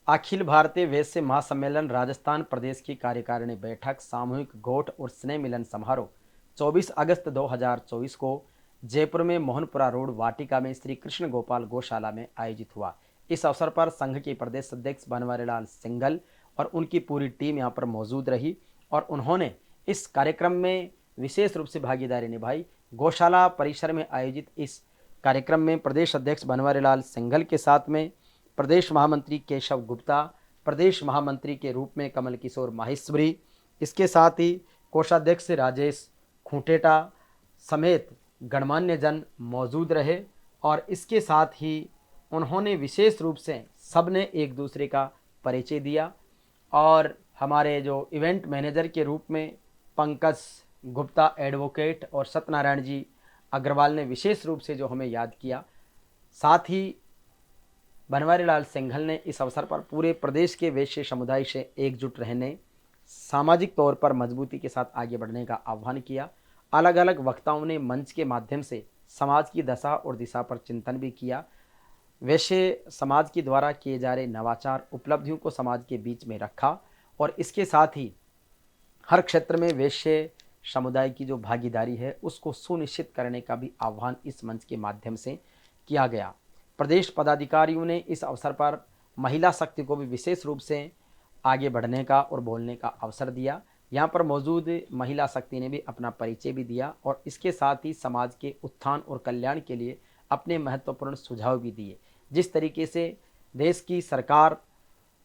अखिल भारतीय वैश्य महासम्मेलन राजस्थान प्रदेश की कार्यकारिणी बैठक सामूहिक गोठ और स्नेह मिलन समारोह 24 अगस्त 2024 को जयपुर में मोहनपुरा रोड वाटिका में श्री कृष्ण गोपाल गौशाला में आयोजित हुआ। इस अवसर पर संघ के प्रदेश अध्यक्ष बनवारीलाल सिंघल और उनकी पूरी टीम यहां पर मौजूद रही और उन्होंने इस कार्यक्रम में विशेष रूप से भागीदारी निभाई। गौशाला परिसर में आयोजित इस कार्यक्रम में प्रदेश अध्यक्ष बनवारीलाल सिंघल के साथ में प्रदेश महामंत्री केशव गुप्ता, प्रदेश महामंत्री के रूप में कमल किशोर माहेश्वरी, इसके साथ ही कोषाध्यक्ष राजेश खूंटेटा समेत गणमान्य जन मौजूद रहे और इसके साथ ही उन्होंने विशेष रूप से सबने एक दूसरे का परिचय दिया और हमारे जो इवेंट मैनेजर के रूप में पंकज गुप्ता एडवोकेट और सत्यनारायण जी अग्रवाल ने विशेष रूप से जो हमें याद किया। साथ ही बनवारीलाल सिंघल ने इस अवसर पर पूरे प्रदेश के वैश्य समुदाय से एकजुट रहने, सामाजिक तौर पर मजबूती के साथ आगे बढ़ने का आह्वान किया। अलग अलग वक्ताओं ने मंच के माध्यम से समाज की दशा और दिशा पर चिंतन भी किया। वैश्य समाज के द्वारा किए जा रहे नवाचार उपलब्धियों को समाज के बीच में रखा और इसके साथ ही हर क्षेत्र में वैश्य समुदाय की जो भागीदारी है उसको सुनिश्चित करने का भी आह्वान इस मंच के माध्यम से किया गया। प्रदेश पदाधिकारियों ने इस अवसर पर महिला शक्ति को भी विशेष रूप से आगे बढ़ने का और बोलने का अवसर दिया। यहाँ पर मौजूद महिला शक्ति ने भी अपना परिचय भी दिया और इसके साथ ही समाज के उत्थान और कल्याण के लिए अपने महत्वपूर्ण सुझाव भी दिए। जिस तरीके से देश की सरकार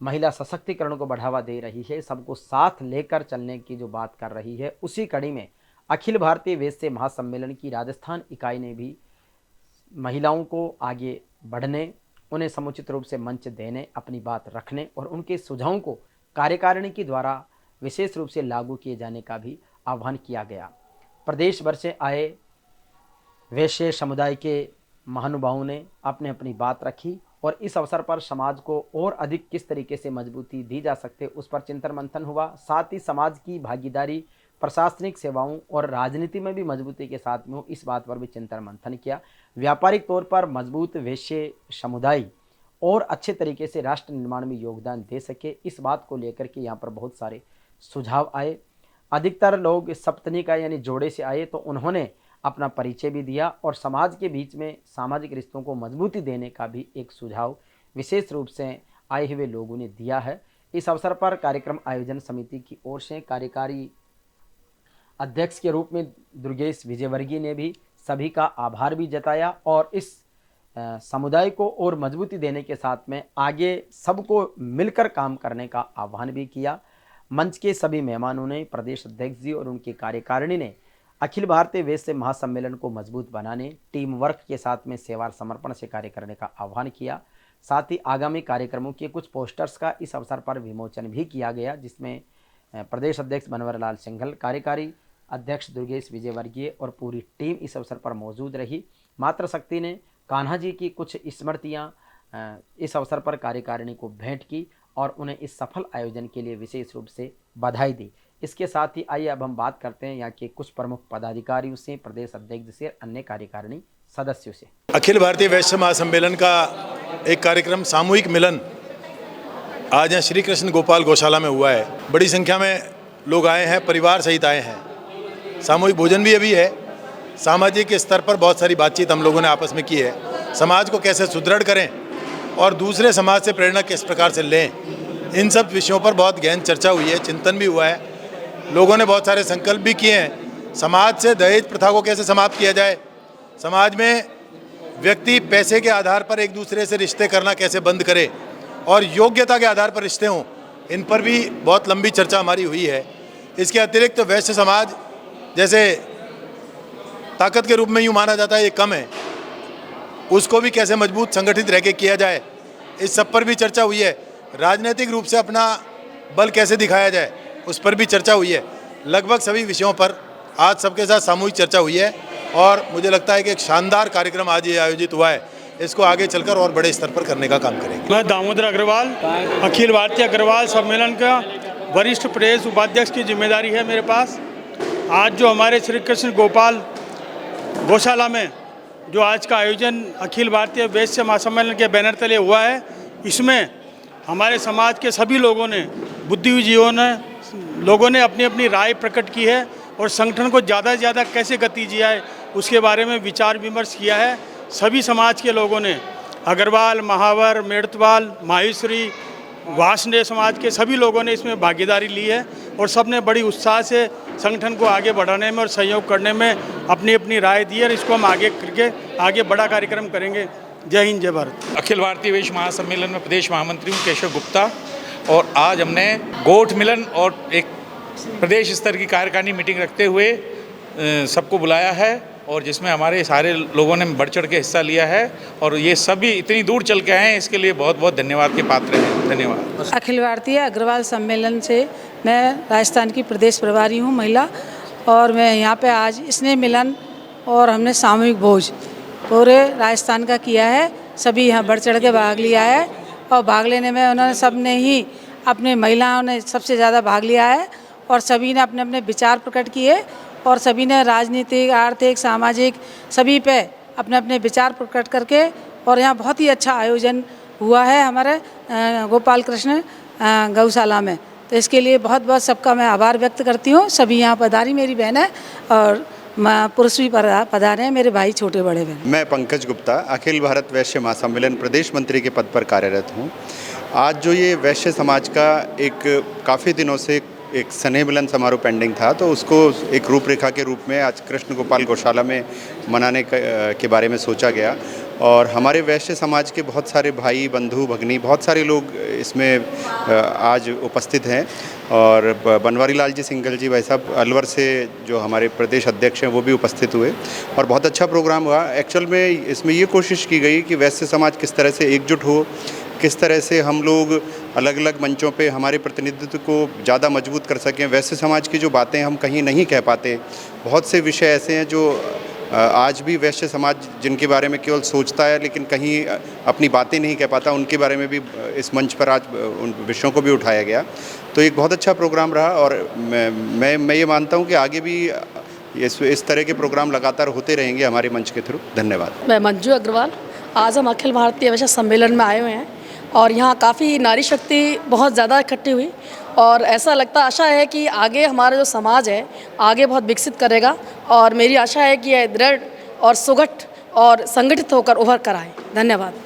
महिला सशक्तिकरण को बढ़ावा दे रही है, सबको साथ लेकर चलने की जो बात कर रही है, उसी कड़ी में अखिल भारतीय वैश्य महासम्मेलन की राजस्थान इकाई ने भी महिलाओं को आगे बढ़ने, उन्हें समुचित रूप से मंच देने, अपनी बात रखने और उनके सुझावों को कार्यकारिणी के द्वारा विशेष रूप से लागू किए जाने का भी आह्वान किया गया। प्रदेश भर से आए वैश्य समुदाय के महानुभावों ने अपने अपनी बात रखी और इस अवसर पर समाज को और अधिक किस तरीके से मजबूती दी जा सकते उस पर चिंतन मंथन हुआ। साथ ही समाज की भागीदारी, प्रशासनिक सेवाओं और राजनीति में भी मजबूती के साथ में हो, इस बात पर भी चिंतन मंथन किया। व्यापारिक तौर पर मजबूत वैश्य समुदाय और अच्छे तरीके से राष्ट्र निर्माण में योगदान दे सके, इस बात को लेकर के यहाँ पर बहुत सारे सुझाव आए। अधिकतर लोग सप्तनी का यानी जोड़े से आए तो उन्होंने अपना परिचय भी दिया और समाज के बीच में सामाजिक रिश्तों को मजबूती देने का भी एक सुझाव विशेष रूप से आए हुए लोगों ने दिया है। इस अवसर पर कार्यक्रम आयोजन समिति की ओर से कार्यकारी अध्यक्ष के रूप में दुर्गेश विजयवर्गीय ने भी सभी का आभार भी जताया और इस समुदाय को और मजबूती देने के साथ में आगे सबको मिलकर काम करने का आह्वान भी किया। मंच के सभी मेहमानों ने, प्रदेश अध्यक्ष जी और उनकी कार्यकारिणी ने अखिल भारतीय वैश्य महासम्मेलन को मजबूत बनाने, टीम वर्क के साथ में सेवा समर्पण से कार्य करने का आह्वान किया। साथ ही आगामी कार्यक्रमों के कुछ पोस्टर्स का इस अवसर पर विमोचन भी किया गया, जिसमें प्रदेश अध्यक्ष बनवारीलाल सिंघल, कार्यकारी अध्यक्ष दुर्गेश विजयवर्गीय और पूरी टीम इस अवसर पर मौजूद रही। मातृशक्ति ने कान्हा जी की कुछ स्मृतियाँ इस अवसर पर कार्यकारिणी को भेंट की और उन्हें इस सफल आयोजन के लिए विशेष रूप से बधाई दी। इसके साथ ही आइए अब हम बात करते हैं यहाँ के कुछ प्रमुख पदाधिकारियों से, प्रदेश अध्यक्ष से, अन्य कार्यकारिणी सदस्यों से। अखिल भारतीय वैश्य महासम्मेलन का एक कार्यक्रम सामूहिक मिलन आज यहाँ श्री कृष्ण गोपाल गौशाला में हुआ है। बड़ी संख्या में लोग आए हैं, परिवार सहित आए हैं। सामूहिक भोजन भी अभी है। सामाजिक स्तर पर बहुत सारी बातचीत हम लोगों ने आपस में की है। समाज को कैसे सुदृढ़ करें और दूसरे समाज से प्रेरणा किस प्रकार से लें, इन सब विषयों पर बहुत गहन चर्चा हुई है, चिंतन भी हुआ है। लोगों ने बहुत सारे संकल्प भी किए हैं। समाज से दहेज प्रथा को कैसे समाप्त किया जाए, समाज में व्यक्ति पैसे के आधार पर एक दूसरे से रिश्ते करना कैसे बंद करे और योग्यता के आधार पर रिश्ते हों, इन पर भी बहुत लंबी चर्चा हमारी हुई है। इसके अतिरिक्त वैश्य समाज जैसे ताकत के रूप में यूँ माना जाता है, ये कम है, उसको भी कैसे मजबूत संगठित रह के किया जाए, इस सब पर भी चर्चा हुई है। राजनीतिक रूप से अपना बल कैसे दिखाया जाए, उस पर भी चर्चा हुई है। लगभग सभी विषयों पर आज सबके साथ सामूहिक चर्चा हुई है और मुझे लगता है कि एक शानदार कार्यक्रम आज ये आयोजित हुआ है। इसको आगे चलकर और बड़े स्तर पर करने का काम करेंगे। मैं दामोदर अग्रवाल, अखिल भारतीय अग्रवाल सम्मेलन का वरिष्ठ प्रदेश उपाध्यक्ष की जिम्मेदारी है मेरे पास। आज जो हमारे श्री कृष्ण गोपाल गौशाला में जो आज का आयोजन अखिल भारतीय वैश्य महासम्मेलन के बैनर तले हुआ है, इसमें हमारे समाज के सभी बुद्धिजीवियों ने लोगों ने अपनी अपनी राय प्रकट की है और संगठन को ज़्यादा से ज़्यादा कैसे गति दी जाए उसके बारे में विचार विमर्श किया है। सभी समाज के लोगों ने, अग्रवाल, महावर, मेड़तवाल, माहेश्वरी, वासने समाज के सभी लोगों ने इसमें भागीदारी ली है और सब ने बड़ी उत्साह से संगठन को आगे बढ़ाने में और सहयोग करने में अपनी अपनी राय दी है और इसको हम आगे करके आगे बड़ा कार्यक्रम करेंगे। जय हिंद, जय भारत। अखिल भारतीय वैश्य महासम्मेलन में प्रदेश महामंत्री हूँ केशव गुप्ता, और आज हमने गोठ मिलन और एक प्रदेश स्तर की कार्यकारिणी मीटिंग रखते हुए सबको बुलाया है और जिसमें हमारे सारे लोगों ने बढ़ चढ़ के हिस्सा लिया है और ये सभी इतनी दूर चल के आए हैं, इसके लिए बहुत बहुत धन्यवाद के पात्र हैं। धन्यवाद। अखिल भारतीय अग्रवाल सम्मेलन से मैं राजस्थान की प्रदेश प्रभारी हूँ महिला, और मैं यहाँ पे आज स्नेह मिलन और हमने सामूहिक भोज पूरे राजस्थान का किया है। सभी यहाँ बढ़ चढ़ के भाग लिया है और भाग लेने में उन्होंने सब ने ही अपने महिलाओं ने सबसे ज़्यादा भाग लिया है और सभी ने अपने अपने विचार प्रकट किए और सभी ने राजनीतिक, आर्थिक, सामाजिक सभी पे अपने अपने विचार प्रकट करके, और यहाँ बहुत ही अच्छा आयोजन हुआ है हमारे गोपाल कृष्ण गौशाला में। तो इसके लिए बहुत बहुत सबका मैं आभार व्यक्त करती हूँ। सभी यहाँ पधारी मेरी बहन है और पुरुष भी पधारे हैं, मेरे भाई छोटे बड़े बहन। मैं पंकज गुप्ता अखिल भारत वैश्य महासम्मेलन प्रदेश मंत्री के पद पर कार्यरत हूँ। आज जो ये वैश्य समाज का एक काफ़ी दिनों से एक स्नेह मिलन समारोह पेंडिंग था, तो उसको एक रूपरेखा के रूप में आज कृष्ण गोपाल गौशाला में मनाने के बारे में सोचा गया और हमारे वैश्य समाज के बहुत सारे भाई, बंधु, भगनी, बहुत सारे लोग इसमें आज उपस्थित हैं और बनवारी लाल जी सिंघल जी भाई साहब अलवर से जो हमारे प्रदेश अध्यक्ष हैं वो भी उपस्थित हुए और बहुत अच्छा प्रोग्राम हुआ। एक्चुअल में इसमें ये कोशिश की गई कि वैश्य समाज किस तरह से एकजुट हो, किस तरह से हम लोग अलग अलग मंचों पे हमारे प्रतिनिधित्व को ज़्यादा मजबूत कर सकें। वैश्य समाज की जो बातें हम कहीं नहीं कह पाते, बहुत से विषय ऐसे हैं जो आज भी वैश्य समाज जिनके बारे में केवल सोचता है लेकिन कहीं अपनी बातें नहीं कह पाता, उनके बारे में भी इस मंच पर आज उन विषयों को भी उठाया गया। तो एक बहुत अच्छा प्रोग्राम रहा और मैं ये मानता हूँ कि आगे भी इस तरह के प्रोग्राम लगातार होते रहेंगे हमारे मंच के थ्रू। धन्यवाद। मैं मंजू अग्रवाल। आज हम अखिल भारतीय वैश्य सम्मेलन में आए हुए हैं और यहाँ काफ़ी नारी शक्ति बहुत ज़्यादा इकट्ठी हुई और ऐसा लगता, आशा है कि आगे हमारा जो समाज है आगे बहुत विकसित करेगा और मेरी आशा है कि यह दृढ़ और सुगठ और संगठित होकर उभर कर आए। धन्यवाद।